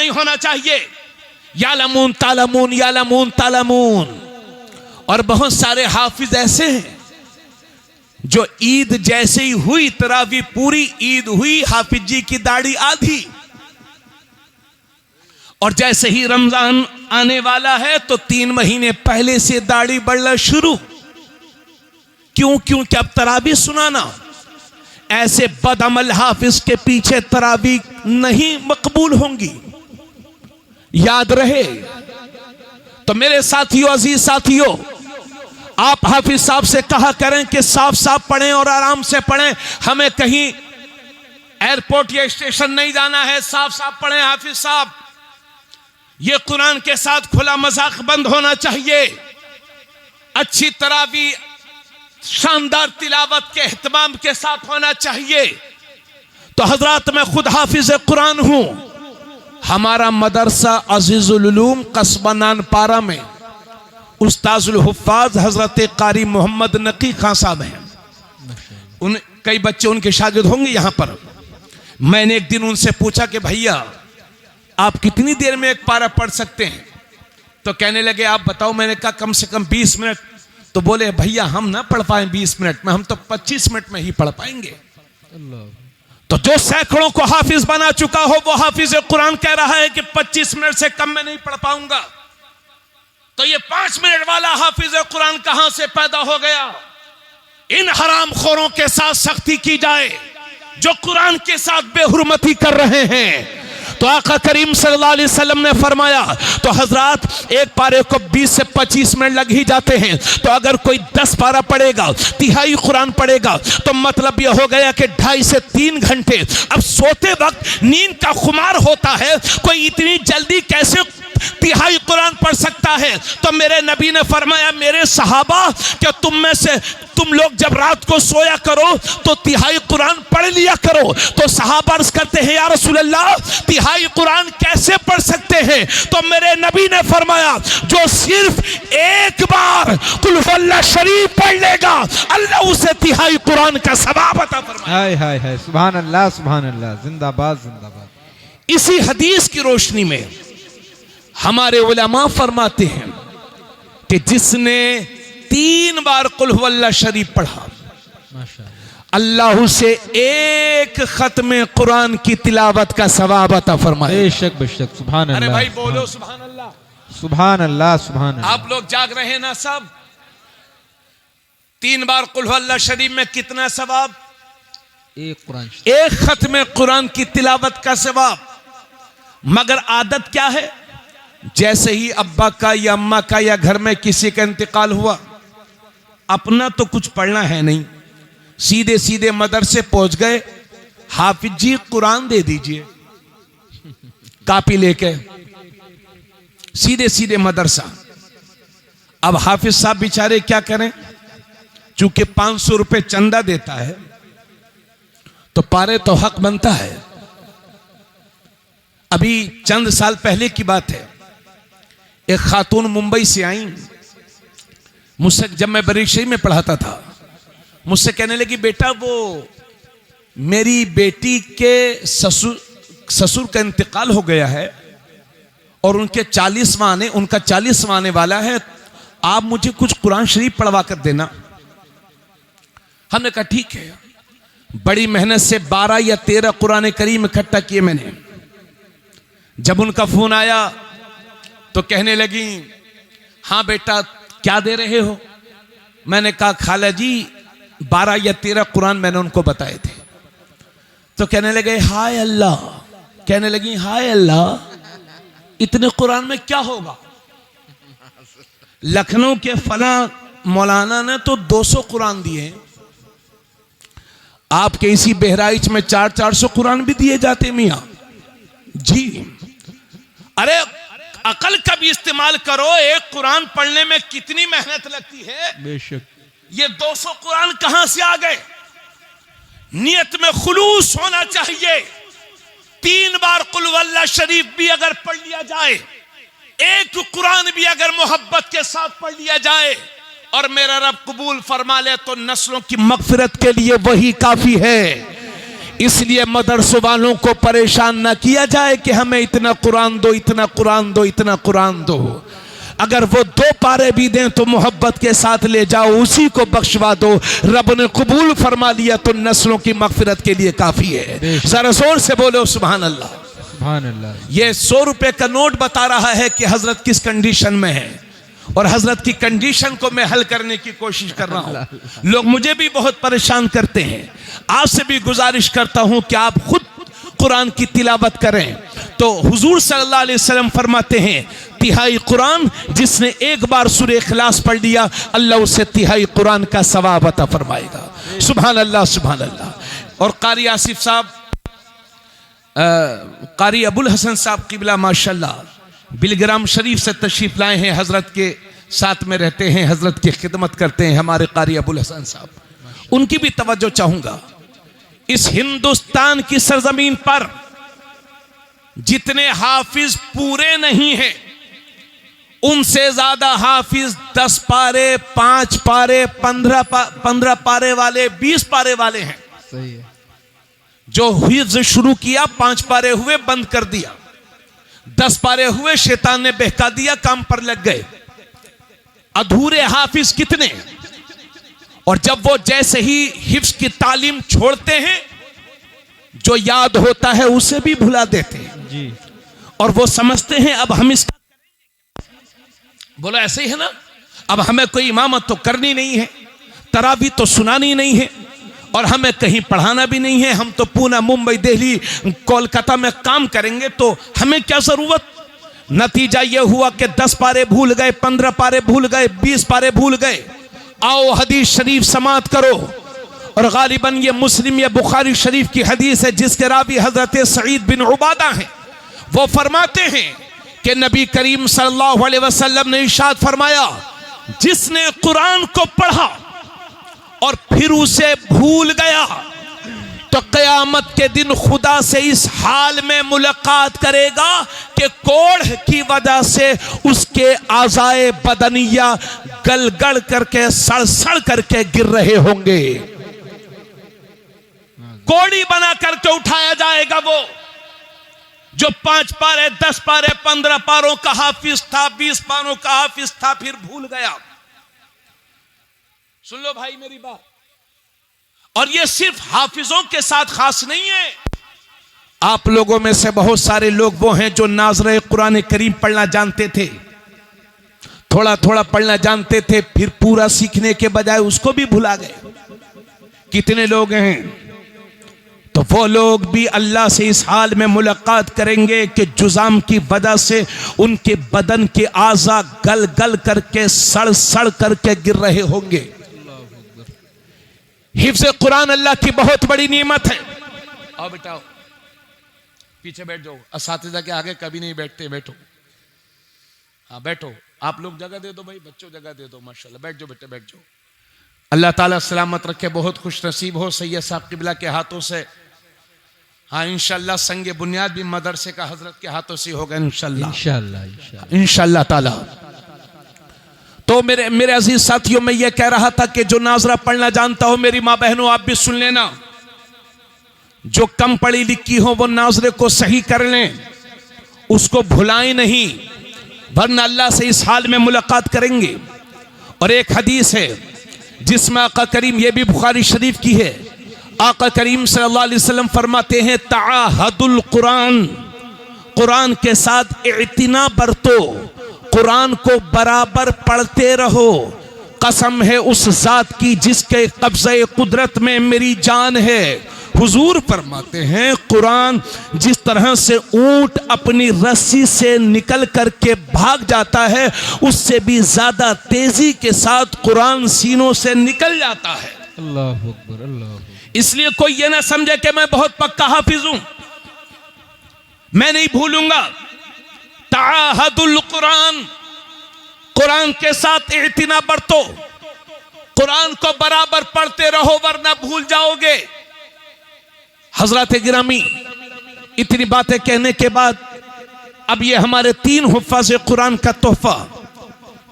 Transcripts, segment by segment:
नहीं होना चाहिए। यालमून तालमून, यालमून तालमून। और बहुत सारे हाफिज ऐसे हैं जो ईद जैसे ही हुई, तरावी पूरी ईद हुई, हाफिज जी की दाढ़ी आधी, और जैसे ही रमजान आने वाला है तो 3 महीने पहले से दाढ़ी बढ़ना शुरू। क्यों? क्योंकि अब तरावी सुनाना। ऐसे बदअमल हाफिज के पीछे तरावी नहीं मकबूल होंगी, याद रहे। तो मेरे साथियों, अजीज साथियों, आप हाफिज साहब से कहा करें कि साफ साफ पढ़ें और आराम से पढ़ें। हमें कहीं एयरपोर्ट या स्टेशन नहीं जाना है, साफ साफ पढ़ें हाफिज साहब। ये कुरान के साथ खुला मजाक बंद होना चाहिए। अच्छी तरावी शानदार तिलावत के एहतमाम के साथ होना चाहिए। तो हजरात, मैं खुद हाफिज कुरान हूं। हमारा मदरसा अजीजुल उलूम कस्बा नानपारा में उस्ताजुल हुफ्फाज हजरत कारी मोहम्मद नकी खान साहब हैं। कई बच्चे उनके शागिर्द होंगे यहां पर। मैंने एक दिन उनसे पूछा कि भैया आप कितनी देर में एक पारा पढ़ सकते हैं? तो कहने लगे आप बताओ। मैंने कहा कम से कम 20 मिनट। तो बोले भैया हम ना पढ़ पाए 20 मिनट में, हम तो 25 मिनट में ही पढ़ पाएंगे। तो जो सैकड़ों को हाफिज बना चुका हो वो हाफिज कुरान कह रहा है कि 25 मिनट से कम में नहीं पढ़ पाऊंगा। तो ये 5 मिनट वाला हाफिज कुरान कहां से पैदा हो गया? इन हराम खोरों के साथ सख्ती की जाए जो कुरान के साथ बेहुरमती कर रहे हैं। तो आका करीम सल्लल्लाहु अलैहि वसल्लम ने फरमाया, तो हजरात एक पारे को 20 से 25 मिनट लग ही जाते हैं। तो अगर कोई 10 पारा पढ़ेगा, तिहाई कुरान पढ़ेगा, तो मतलब यह हो गया कि 2.5 से 3 घंटे। अब सोते वक्त नींद का खुमार होता है, कोई इतनी जल्दी कैसे तिहाई कुरान पढ़ सकता है? तो मेरे नबी ने फरमाया, मेरे सहाबा, क्या तुम में से तुम लोग जब रात को सोया करो तो तिहाई कुरान पढ़ लिया करो। तो सहाबा अर्ज करते हैं, या रसूल अल्लाह तिहाई कुरान कैसे पढ़ सकते हैं? तो मेरे नबी ने फरमाया, जो सिर्फ एक बार कुल हुवल्लाह शरीफ पढ़ लेगा, अल्लाह उसे तिहाई कुरान का सवाब अता फरमाएगा। हाय हाय हाय, सुभान अल्लाह सुभान अल्लाह, जिंदाबाद जिंदाबाद। इसी हदीस की रोशनी में हमारे उलमा फरमाते हैं कि जिसने 3 बार कुल हुवल्लाह शरीफ पढ़ा, अल्लाह से एक खत्म कुरान की तिलावत का सवाब अता फरमाए। बेशक बेशक, सुभान अल्लाह। अरे भाई बोलो सुभान अल्लाह, सुभान अल्लाह सुभान अल्लाह। आप लोग जाग रहे हैं ना सब? 3 बार कुल हुवल्लाह शरीफ में कितना सवाब? एक खत्म कुरान की तिलावत का सवाब। मगर आदत क्या है? जैसे ही अब्बा का या अम्मा का या घर में किसी का इंतकाल हुआ, अपना तो कुछ पढ़ना है नहीं, सीधे सीधे मदरसे पहुंच गए, हाफिज जी कुरान दे दीजिए, कापी लेके सीधे सीधे मदरसा। अब हाफिज साहब बेचारे क्या करें? चूंकि 500 रुपए चंदा देता है तो पारे तो हक बनता है। अभी चंद साल पहले की बात है, एक खातून मुंबई से आई मुझसे, जब मैं बरीशई में पढ़ाता था, मुझसे कहने लगी, बेटा वो मेरी बेटी के ससुर का इंतकाल हो गया है और उनका 40वां आने वाला है, आप मुझे कुछ कुरान शरीफ पढ़वा कर देना। हमने कहा ठीक है। बड़ी मेहनत से 12 या 13 कुरान करीम इकट्ठा किए मैंने। जब उनका फोन आया तो कहने लगी, हाँ बेटा क्या दे रहे हो? मैंने कहा खाला जी 12 या 13 कुरान मैंने उनको बताए थे। तो कहने लगे हाय अल्लाह, कहने लगी हाय अल्लाह, इतने कुरान में क्या होगा? लखनऊ के फला मौलाना ने तो 200 कुरान दिए, आपके इसी बहराइच में 400 कुरान भी दिए जाते मियां जी। अरे अकल का भी इस्तेमाल करो, एक कुरान पढ़ने में कितनी मेहनत लगती है। बेशक। ये 200 कुरान कहां से आ गए? नियत में खुलूस होना चाहिए। 3 बार कुल हुवल्लाह शरीफ भी अगर पढ़ लिया जाए, एक कुरान भी अगर मोहब्बत के साथ पढ़ लिया जाए और मेरा रब कबूल फरमा ले, तो नस्लों की मगफिरत के लिए वही काफी है। इसलिए मदरसों वालों को परेशान ना किया जाए कि हमें इतना कुरान दो, इतना कुरान दो, इतना कुरान दो। अगर वो 2 पारे भी दें तो मोहब्बत के साथ ले जाओ, उसी को बख्शवा दो। रब ने कबूल फरमा लिया तो नस्लों की मगफिरत के लिए काफी है। जरा जोर से बोलो सुभान अल्लाह। सुभान अल्लाह। ये 100 रुपए का नोट बता रहा है कि हजरत किस कंडीशन में है, और हजरत की कंडीशन को मैं हल करने की कोशिश कर रहा हूं। लोग मुझे भी बहुत परेशान करते हैं। आपसे भी गुजारिश करता हूं कि आप खुद कुरान की तिलावत करें। तो हुजूर सल्लल्लाहु अलैहि वसल्लम फरमाते हैं, तिहाई कुरान जिसने एक बार सूरह इखलास पढ़ लिया, अल्लाह उसे तिहाई कुरान का सवाब अता फरमाएगा। सुभान अल्लाह, सुभान अल्लाह। और कारी आसिफ साहब, कारी अबुल हसन साहब किबला माशाल्लाह बिलग्राम शरीफ से तशरीफ लाए हैं, हजरत के साथ में रहते हैं, हजरत की खिदमत करते हैं हमारे कारी अबुल हसन साहब। उनकी भी तवज्जो चाहूंगा। इस हिंदुस्तान की सरजमीन पर जितने हाफिज पूरे नहीं हैं, उनसे ज्यादा हाफिज 10 पारे, 5 पारे, 15 पारे वाले, 20 पारे वाले हैं। सही है। जो हिफ्ज शुरू किया, 5 पारे हुए बंद कर दिया, 10 पारे हुए शैतान ने बहका दिया, काम पर लग गए। अधूरे हाफिज कितने। और जब वो जैसे ही हिफ्ज की तालीम छोड़ते हैं, जो याद होता है उसे भी भुला देते हैं जी। और वो समझते हैं अब हम इसका बोलो, ऐसे ही है ना, अब हमें कोई इमामत तो करनी नहीं है, तरावी तो सुनानी नहीं है, और हमें कहीं पढ़ाना भी नहीं है। हम तो पूना, मुंबई, दिल्ली, कोलकाता में काम करेंगे, तो हमें क्या जरूरत। नतीजा यह हुआ कि 10 पारे भूल गए, 15 पारे भूल गए, 20 पारे भूल गए। आओ हदीस शरीफ समात करो, और गालिबन ये मुस्लिम या बुखारी शरीफ की हदीस है जिसके रावी हजरत सईद बिन उबादा हैं। वो फरमाते हैं कि नबी करीम सल्लल्लाहु अलैहि वसल्लम ने इरशाद फरमाया, जिसने कुरान को पढ़ा और फिर उसे भूल गया, तो क़यामत के दिन खुदा से इस हाल में मुलाकात करेगा कि कोढ़ की वजह से उसके आज़ाए बदनिया गलगल करके, सड़ करके गिर रहे होंगे। कोड़ी बना करके उठाया जाएगा वो जो 5 पारे, 10 पारे, 15 पारों का हाफिज था, 20 पारों का हाफिज था, फिर भूल गया। सुन लो भाई मेरी बात। और ये सिर्फ हाफिजों के साथ खास नहीं है। आप लोगों में से बहुत सारे लोग वो हैं जो नाज़रे कुरान करीम पढ़ना जानते थे, थोड़ा थोड़ा पढ़ना जानते थे, फिर पूरा सीखने के बजाय उसको भी भुला गए। कितने लोग हैं। तो वो लोग भी अल्लाह से इस हाल में मुलाकात करेंगे कि जुजाम की वजह से उनके बदन के आज़ा गल गल करके, सड़ करके गिर रहे होंगे। हिफ्ज़ कुरान अल्लाह की बहुत बड़ी नेमत है। आओ बेटा, पीछे बैठ जाओ, असातिज़ा के आगे कभी नहीं बैठते, बैठो। हाँ बैठो, आप लोग जगह दे दो भाई, बच्चों जगह दे दो, माशाल्लाह। बैठ जाओ बेटे, बैठ जाओ। अल्लाह ताला सलामत रखे, बहुत खुश नसीब हो सैयद साहब किबला के हाथों से। हाँ इंशाल्लाह संगे बुनियाद भी मदरसे का हजरत के हाथों से होगा इंशाल्लाह इंशाल्लाह ताला। तो मेरे अजीज साथियों, मैं ये कह रहा था कि जो नाजरा पढ़ना जानता हो, मेरी माँ बहनों आप भी सुन लेना, जो कम पढ़ी लिखी हो वो नाजरे को सही कर लें, उसको भुलाएं नहीं, वरना अल्लाह से इस हाल में मुलाकात करेंगे। और एक हदीस है जिसमें आका करीम, ये भी बुखारी शरीफ की है, आका करीम सल्लल्लाहु अलैहि वसल्लम फरमाते हैं, ताहदुल कुरान, कुरान के साथ इत्तिना बरतो, कुरान को बराबर पढ़ते रहो। कसम है उस जात की जिसके कब्ज़े कुदरत में मेरी जान है। हुजूर फरमाते हैं, कुरान जिस तरह से ऊंट अपनी रस्सी से निकल करके भाग जाता है, उससे भी ज्यादा तेजी के साथ कुरान सीनों से निकल जाता है। अल्लाह अकबर, अल्लाह अकबर। इसलिए कोई ये ना समझे कि मैं बहुत पक्का हाफिज हूं, मैं नहीं भूलूंगा। ताहदुल कुरान, कुरान के साथ इत्तिना बरतो, कुरान को बराबर पढ़ते रहो वरना भूल जाओगे। हजरत गिरामी, इतनी बातें कहने के बाद अब ये हमारे 3 हुफ़ाज़ कुरान का तोहफा,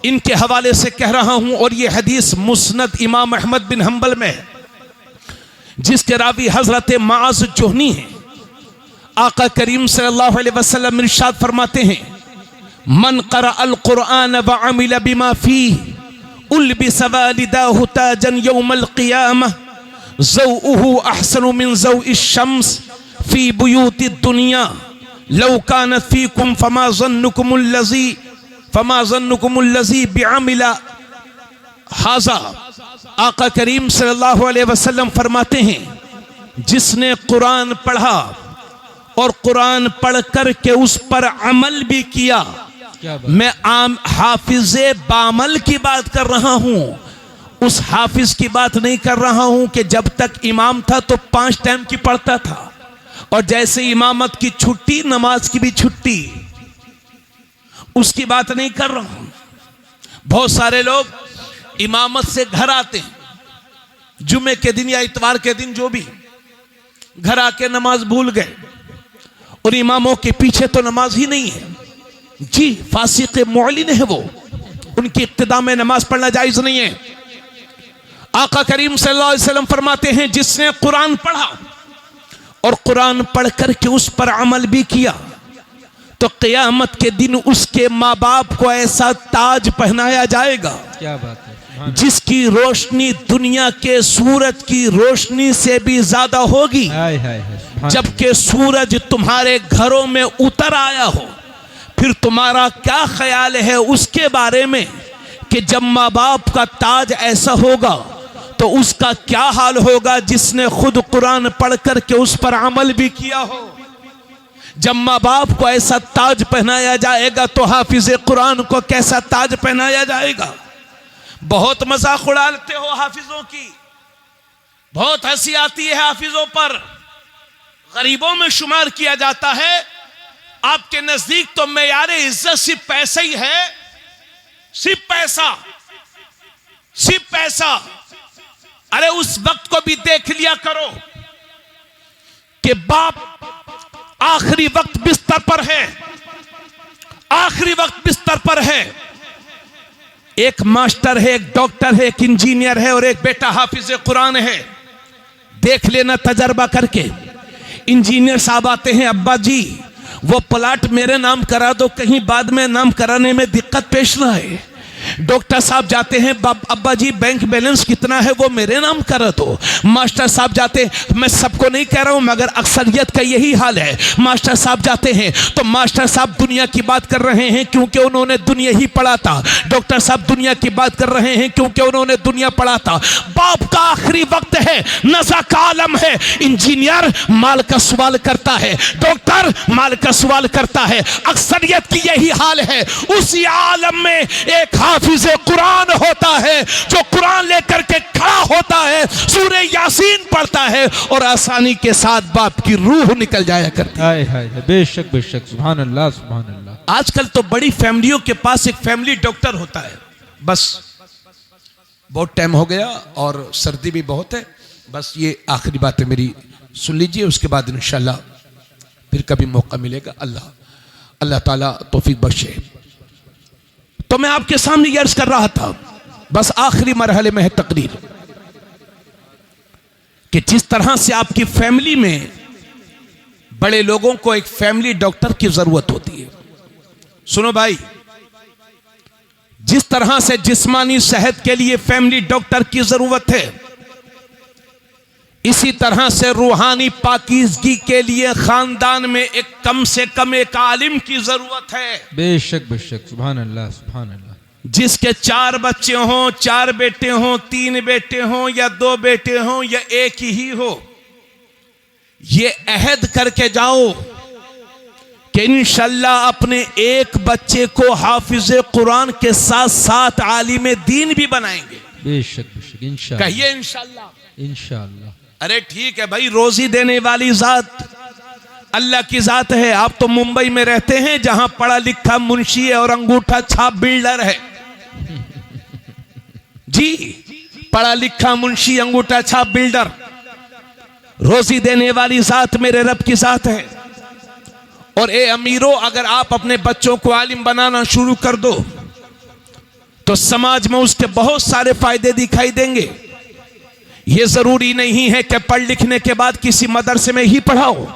इनके हवाले से कह रहा हूं। और ये हदीस मुस्नद इमाम अहमद बिन हंबल में है। जिसके रावी हजरत माज जोहनी हैं। आका करीम सल्लल्लाहु अलैहि वसल्लम इरशाद फरमाते हैं, मन क़रा अल कुरआन व अमिल बिमा फीह उल्बिस वालिदाहु ताजन यौमल क़ियामह ज़ौउहु अहसनु मिन ज़ौइ शम्स फी बुयूति दुनिया लौ कानत फीकुम फमा ज़न्नुकुमुल लज़ी बिअमिला हाज़ा। आका करीम सल्लल्लाहु अलैहि वसल्लम फरमाते हैं, जिसने कुरान पढ़ा और कुरान पढ़ कर के उस पर अमल भी किया। मैं आम हाफिज़े बामल की बात कर रहा हूं, उस हाफिज की बात नहीं कर रहा हूं कि जब तक इमाम था तो 5 टाइम की पढ़ता था और जैसे इमामत की छुट्टी नमाज की भी छुट्टी, उसकी बात नहीं कर रहा हूं। बहुत सारे लोग इमामत से घर आते हैं, जुमे के दिन या इतवार के दिन, जो भी, घर आके नमाज भूल गए और इमामों के पीछे तो नमाज ही नहीं है। जी, फासिक मुअलिन है वो, उनकी इक्तिदा में नमाज पढ़ना जायज नहीं है। आका करीम सल्लल्लाहु अलैहि वसल्लम फरमाते हैं, जिसने कुरान पढ़ा और कुरान पढ़ करके उस पर अमल भी किया तो क़यामत के दिन उसके माँ बाप को ऐसा ताज पहनाया जाएगा। क्या बात है। जिसकी रोशनी दुनिया के सूरज की रोशनी से भी ज्यादा होगी। जबकि सूरज तुम्हारे घरों में उतर आया हो, फिर तुम्हारा क्या ख्याल है उसके बारे में कि जब माँ बाप का ताज ऐसा होगा तो उसका क्या हाल होगा जिसने खुद कुरान पढ़ करके उस पर अमल भी किया हो। जब माँ बाप को ऐसा ताज पहनाया जाएगा तो हाफिज़े कुरान को कैसा ताज पहनाया जाएगा। बहुत मजाक उड़ाते हो हाफिजों की, बहुत हंसी आती है हाफिजों पर, गरीबों में शुमार किया जाता है। आपके नजदीक तो मेयारे इज्जत सिर्फ पैसा ही है, सिर्फ पैसा, सिर्फ पैसा। अरे उस वक्त को भी देख लिया करो कि बाप आखिरी वक्त बिस्तर पर है, आखिरी वक्त बिस्तर पर है। एक मास्टर है, एक डॉक्टर है, एक इंजीनियर है और एक बेटा हाफिज़े कुरान है। देख लेना तजर्बा करके। इंजीनियर साहब आते हैं, अब्बा जी वो प्लाट मेरे नाम करा दो, कहीं बाद में नाम कराने में दिक्कत पेश ना आए। डॉक्टर साहब जाते हैं, अब्बा जी बैंक बैलेंस कितना है वो मेरे नाम करा दो। मास्टर साहब जाते हैं, मैं सबको नहीं कह रहा हूं मगर अक्सरियत का यही हाल है। मास्टर साहब जाते हैं तो मास्टर साहब दुनिया की बात कर रहे हैं क्योंकि उन्होंने दुनिया ही पढ़ा था। डॉक्टर साहब दुनिया की बात कर रहे हैं क्योंकि उन्होंने दुनिया पढ़ा था। बाप का आखिरी वक्त है, नज़ा का आलम है। इंजीनियर माल का सवाल करता है, डॉक्टर माल का सवाल करता है। अक्सरियत की यही हाल है। उसी आलम में एक हाफिज़े कुरान होता है जो कुरान लेकर के खड़ा होता है, सूरे यासीन पढ़ता है और आसानी के साथ बाप की रूह निकल जाया करती है। बेशक बेशक, सुभान अल्लाह सुभान अल्लाह। आजकल तो बड़ी फैमिलियों के पास एक फैमिली डॉक्टर होता है। बस बहुत टाइम हो गया और सर्दी भी बहुत है, बस ये आखिरी बात है मेरी, सुन लीजिए, उसके बाद इंशाल्लाह फिर कभी मौका मिलेगा। अल्लाह ताला तौफीक बख्शे। तो मैं आपके सामने ये अर्ज कर रहा था, बस आखिरी मरहले में है तकरीर, कि जिस तरह से आपकी फैमिली में बड़े लोगों को एक फैमिली डॉक्टर की जरूरत होती है। सुनो भाई, जिस तरह से जिस्मानी सेहत के लिए फैमिली डॉक्टर की जरूरत है, इसी तरह से रूहानी पाकीज़गी के लिए खानदान में एक कम से कम एक आलिम की जरूरत है। बेशक बेशक, सुभान अल्लाह सुभान अल्लाह। जिसके 4 बच्चे हों, 4 बेटे हों, 3 बेटे हों या 2 बेटे हों या एक ही हो, ये अहद करके जाओ कि इंशाल्लाह अपने एक बच्चे को हाफिज़े कुरान के साथ साथ आलिम दीन भी बनाएंगे। बेशक बेशक, इंशाअल्लाह। कहिए इंशाल्लाह। इंशाअल्लाह। अरे ठीक है भाई, रोजी देने वाली जात अल्लाह की जात है। आप तो मुंबई में रहते हैं जहां पढ़ा लिखा मुंशी है और अंगूठा छाप बिल्डर है। जी, पढ़ा लिखा मुंशी, अंगूठा छाप बिल्डर। रोजी देने वाली जात मेरे रब की जात है। और ए अमीरों, अगर आप अपने बच्चों को आलिम बनाना शुरू कर दो तो समाज में उसके बहुत सारे फायदे दिखाई देंगे। यह जरूरी नहीं है कि पढ़ लिखने के बाद किसी मदरसे में ही पढ़ाओ।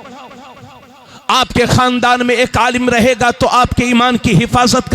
आपके खानदान में एक आलिम रहेगा तो आपके ईमान की हिफाजत